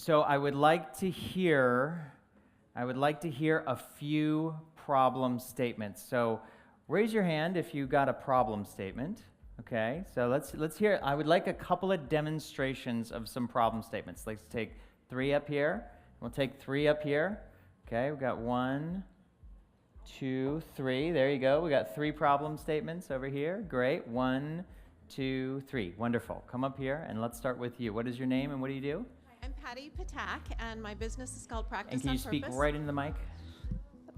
So I would like to hear a few problem statements. So raise your hand if you got a problem statement. Okay, so let's hear. I would like a couple of demonstrations of some problem statements. Let's take 3 up here. We'll take 3 up here. Okay, we've got 1, 2, 3. There you go. We got 3 problem statements over here. Great. 1, 2, 3. Wonderful. Come up here and let's start with you. What is your name and what do you do? I'm Patty Patak, and my business is called Practice And can on you speak Purpose. right into the mic?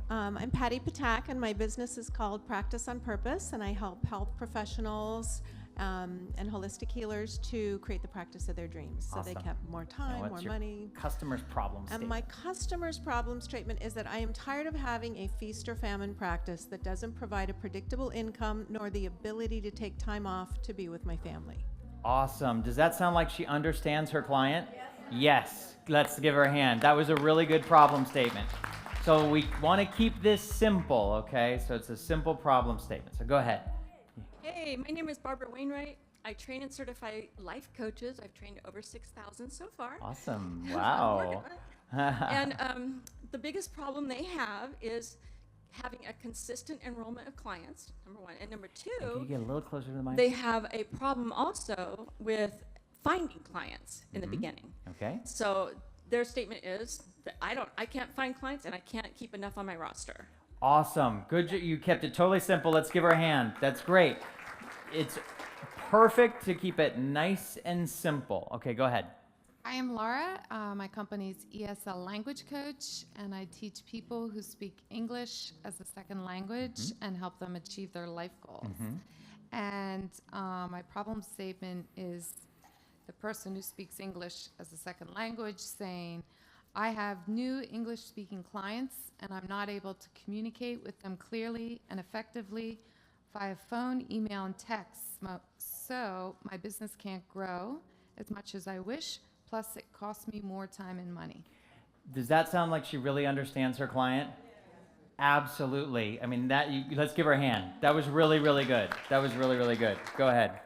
I'm Patty Patak, and my business is called Practice on Purpose, and I help health professionals and holistic healers to create the practice of their dreams, so they Awesome. can have more And time, what's more your money. customer's problem And statement? my customer's problem statement is that I am tired of having a feast or famine practice that doesn't provide a predictable income nor the ability to take time off to be with my family. Awesome. Does that sound like she understands her client? Yes. Let's give her a hand. That was a really good problem statement. So we want to keep this simple, okay? So it's a simple problem statement. So go ahead. Hey, my name is Barbara Wainwright. I train and certify life coaches. I've trained over 6,000 so far. Awesome. I'm Wow. working on it. And the biggest problem they have is having a consistent enrollment of clients, number one. And number And can you two, get a little closer to the mic? they have a problem also with finding clients in the beginning. Okay. So their statement is that I can't find clients and I can't keep enough on my roster. Awesome. Good. You kept it totally simple. Let's give her a hand. That's great. It's perfect to keep it nice and simple. Okay, go ahead. I am Laura. My company's ESL Language Coach, and I teach people who speak English as a second language and help them achieve their life goals. And my problem statement is the person who speaks English as a second language saying, I have new English-speaking clients, and I'm not able to communicate with them clearly and effectively via phone, email, and text. So my business can't grow as much as I wish. Plus, it costs me more time and money. Does that sound like she really understands her client? Absolutely. I mean, let's give her a hand. That was really, really good. That was really, really good. Go ahead.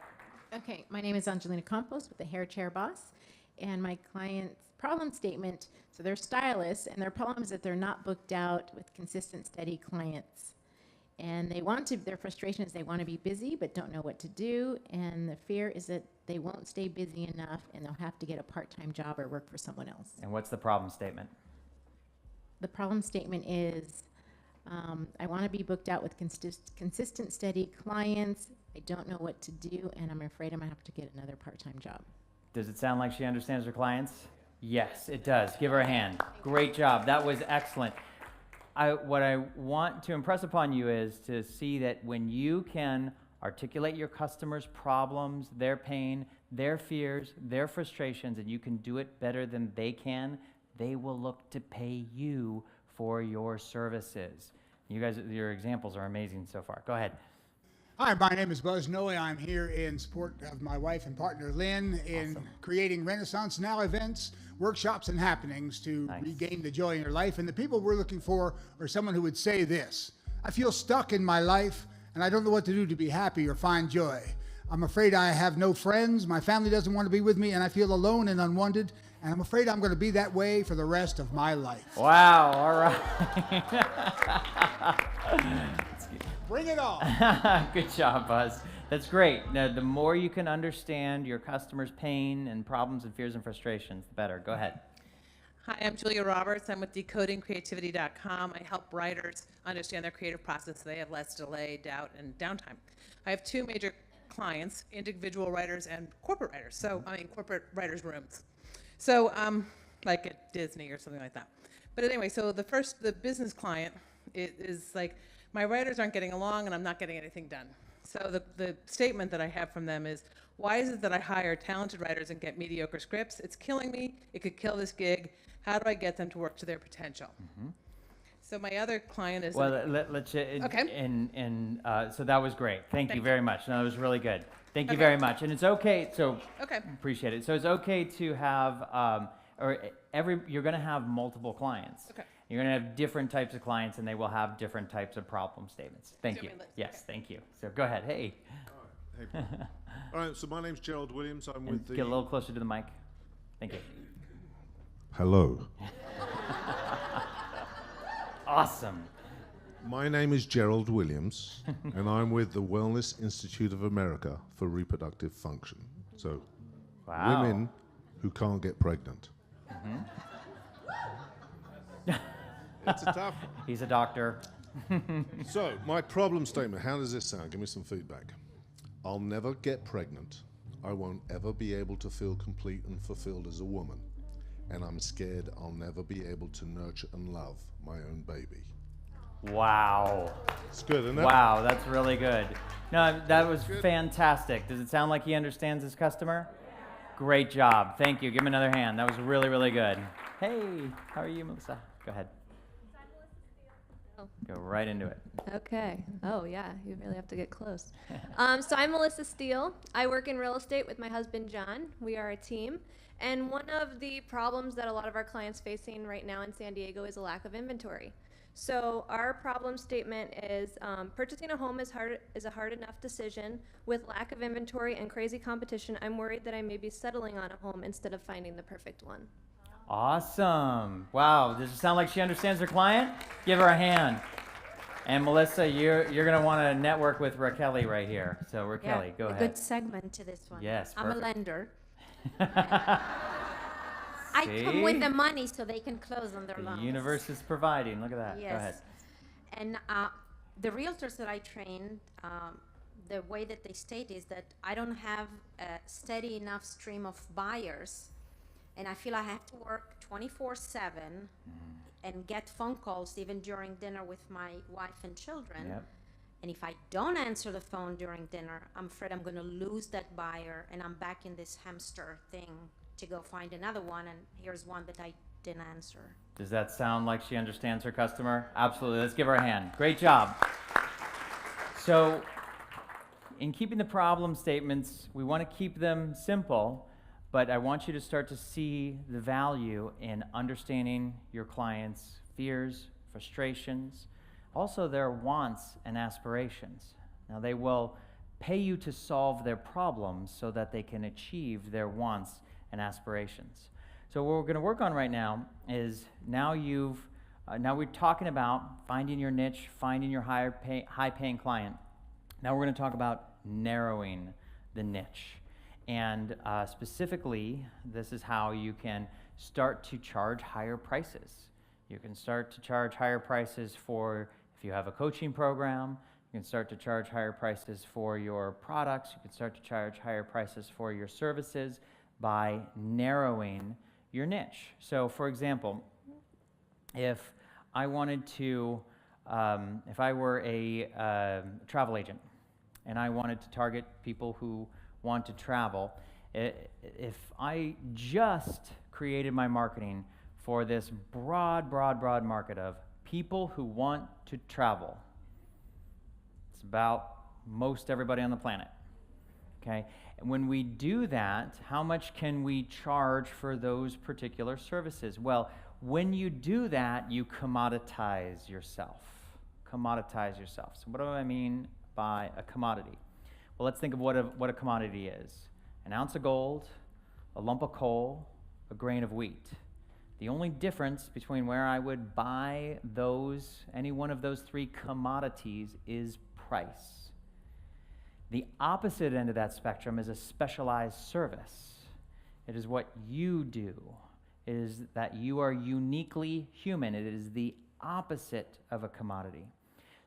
Okay, my name is Angelina Campos with the Hair Chair Boss, and my client's problem statement, so they're stylists, and their problem is that they're not booked out with consistent, steady clients. And their frustration is they want to be busy but don't know what to do, and the fear is that they won't stay busy enough and they'll have to get a part-time job or work for someone else. And what's the problem statement? The problem statement is, I want to be booked out with consistent, steady clients. I don't know what to do, and I'm afraid I'm going to have to get another part-time job. Does it sound like she understands her clients? Yes, it does. Give her a hand. Great job. That was excellent. What I want to impress upon you is to see that when you can articulate your customers' problems, their pain, their fears, their frustrations, and you can do it better than they can, they will look to pay you for your services. You guys, your examples are amazing so far. Go ahead. Hi, my name is Buzz Noe. I'm here in support of my wife and partner Lynn in creating Renaissance Now events, workshops, and happenings to regain the joy in your life. And the people we're looking for are someone who would say this: I feel stuck in my life and I don't know what to do to be happy or find joy. I'm afraid I have no friends, my family doesn't want to be with me, and I feel alone and unwanted, and I'm afraid I'm going to be that way for the rest of my life. Wow, all right. Bring it on. Good job, Buzz. That's great. Now, the more you can understand your customers' pain and problems and fears and frustrations, the better. Go ahead. Hi, I'm Julia Roberts. I'm with decodingcreativity.com. I help writers understand their creative process so they have less delay, doubt, and downtime. I have 2 major clients, individual writers and corporate writers. So, corporate writers' rooms. So, like at Disney or something like that. But anyway, so the business client is like, my writers aren't getting along and I'm not getting anything done. So the statement that I have from them is, why is it that I hire talented writers and get mediocre scripts? It's killing me. It could kill this gig. How do I get them to work to their potential? So my other client is... Well, let's... Okay. So that was great. Thank you Thank very much. No, that was really good. Thank you Okay. very much. And it's okay, so... Okay. Appreciate it. So it's okay to have, you're going to have multiple clients. Okay. You're going to have different types of clients, and they will have different types of problem statements. Thank Do you. my list. Yes, Okay. thank you. So go ahead. Hey. Hey. All right, so my name's Gerald Williams. I'm with And the... get a little closer to the mic. Thank you. Hello. Awesome. My name is Gerald Williams, and I'm with the Wellness Institute of America for Reproductive Function. So, Wow. women who can't get pregnant. It's a tough one. He's a doctor. So, my problem statement, how does this sound? Give me some feedback. I'll never get pregnant. I won't ever be able to feel complete and fulfilled as a woman. And I'm scared I'll never be able to nurture and love my own baby. Wow. It's good, isn't it? Wow, that's really good. No, that was fantastic. Does it sound like he understands his customer? Great job. Thank you. Give him another hand. That was really, really good. Hey, how are you, Melissa? Go ahead. Go right into it. Okay. Oh, yeah. You really have to get close. So I'm Melissa Steele. I work in real estate with my husband, John. We are a team. And one of the problems that a lot of our clients facing right now in San Diego is a lack of inventory. So our problem statement is purchasing a home is a hard enough decision. With lack of inventory and crazy competition, I'm worried that I may be settling on a home instead of finding the perfect one. Awesome. Wow. Does it sound like she understands her client? Give her a hand. And Melissa, you're going to want to network with Raquel right here. So Raquel, go ahead. Good segment to this one. Yes, I'm a perfect. lender. I come with the money so they can close on their The loans. universe is providing. Look at that. Yes. Go ahead. And the realtors that I train, the way that they state is that I don't have a steady enough stream of buyers, and I feel I have to work 24/7 and get phone calls even during dinner with my wife and children. Yep. And if I don't answer the phone during dinner, I'm afraid I'm going to lose that buyer, and I'm back in this hamster thing to go find another one, and here's one that I didn't answer. Does that sound like she understands her customer? Absolutely. Let's give her a hand. Great job. So, in keeping the problem statements, we want to keep them simple, but I want you to start to see the value in understanding your clients' fears, frustrations, also their wants and aspirations. Now, they will pay you to solve their problems so that they can achieve their wants and aspirations. So what we're going to work on right now is now we're talking about finding your niche, finding your high-paying client. Now we're going to talk about narrowing the niche. And specifically, this is how you can start to charge higher prices. You can start to charge higher prices for if you have a coaching program. You can start to charge higher prices for your products. You can start to charge higher prices for your services by narrowing your niche. So for example, if I wanted to, if I were a travel agent and I wanted to target people who want to travel, if I just created my marketing for this broad market of people who want to travel, it's about most everybody on the planet, okay? And when we do that, how much can we charge for those particular services? Well, when you do that, you commoditize yourself. Commoditize yourself. So what do I mean by a commodity? Well, let's think of what a commodity is. An ounce of gold, a lump of coal, a grain of wheat. The only difference between where I would buy any one of those three commodities is price. The opposite end of that spectrum is a specialized service. It is what you do. It is that you are uniquely human. It is the opposite of a commodity.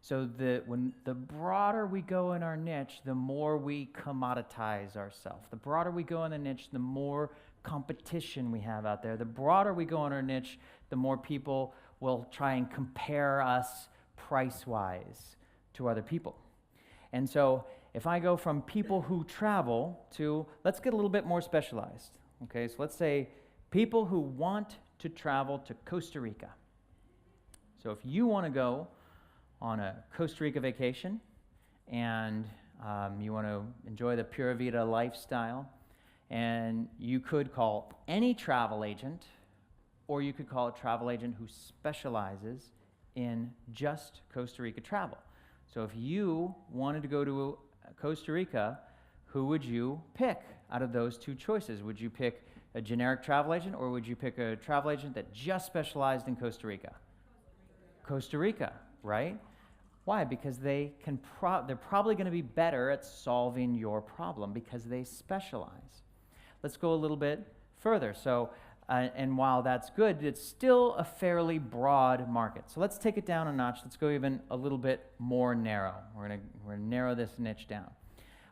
So when the broader we go in our niche, the more we commoditize ourselves. The broader we go in the niche, the more competition we have out there. The broader we go in our niche, the more people will try and compare us price-wise to other people. And so if I go from people who travel to, let's get a little bit more specialized. Okay, so let's say people who want to travel to Costa Rica. So if you want to go on a Costa Rica vacation and you want to enjoy the Pura Vida lifestyle, and you could call any travel agent, or you could call a travel agent who specializes in just Costa Rica travel. So if you wanted to go to Costa Rica, who would you pick out of those two choices? Would you pick a generic travel agent, or would you pick a travel agent that just specialized in Costa Rica? Costa Rica, right? Why? Because they're probably going to be better at solving your problem because they specialize. Let's go a little bit further. So, and while that's good, it's still a fairly broad market. So let's take it down a notch. Let's go even a little bit more narrow. We're going to narrow this niche down.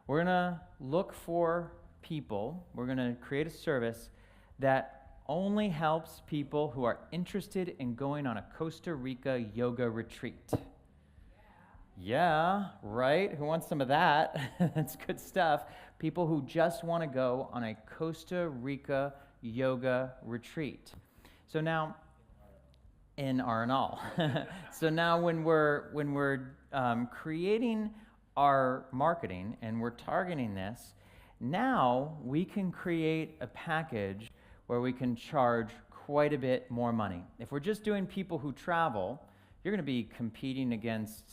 We're going to look for people. We're going to create a service that only helps people who are interested in going on a Costa Rica yoga retreat. Yeah, right? Who wants some of that? That's good stuff. People who just want to go on a Costa Rica yoga retreat. So now, in Arenal. So now when we're creating our marketing and we're targeting this, now we can create a package where we can charge quite a bit more money. If we're just doing people who travel, you're going to be competing against,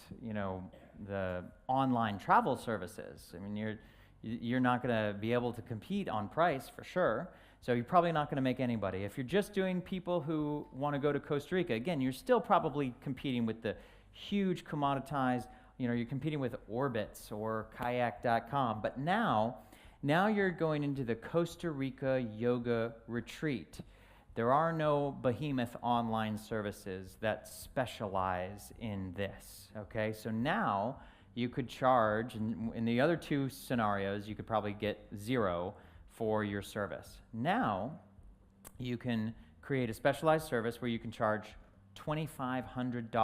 the online travel services. I mean, you're not going to be able to compete on price for sure. So you're probably not going to make anybody. If you're just doing people who want to go to Costa Rica, again, you're still probably competing with the huge commoditized, you're competing with Orbitz or kayak.com. But now you're going into the Costa Rica yoga retreat. There are no behemoth online services that specialize in this, okay? So now you could charge, and in the other two scenarios, you could probably get $0 for your service. Now you can create a specialized service where you can charge $2,500. You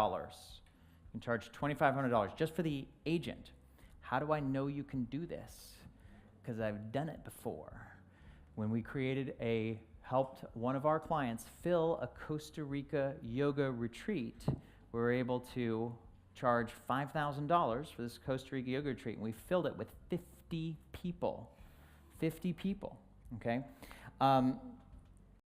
can charge $2,500 just for the agent. How do I know you can do this? Because I've done it before. When we helped one of our clients fill a Costa Rica yoga retreat, we were able to charge $5,000 for this Costa Rica yoga retreat, and we filled it with 50 people. 50 people, okay?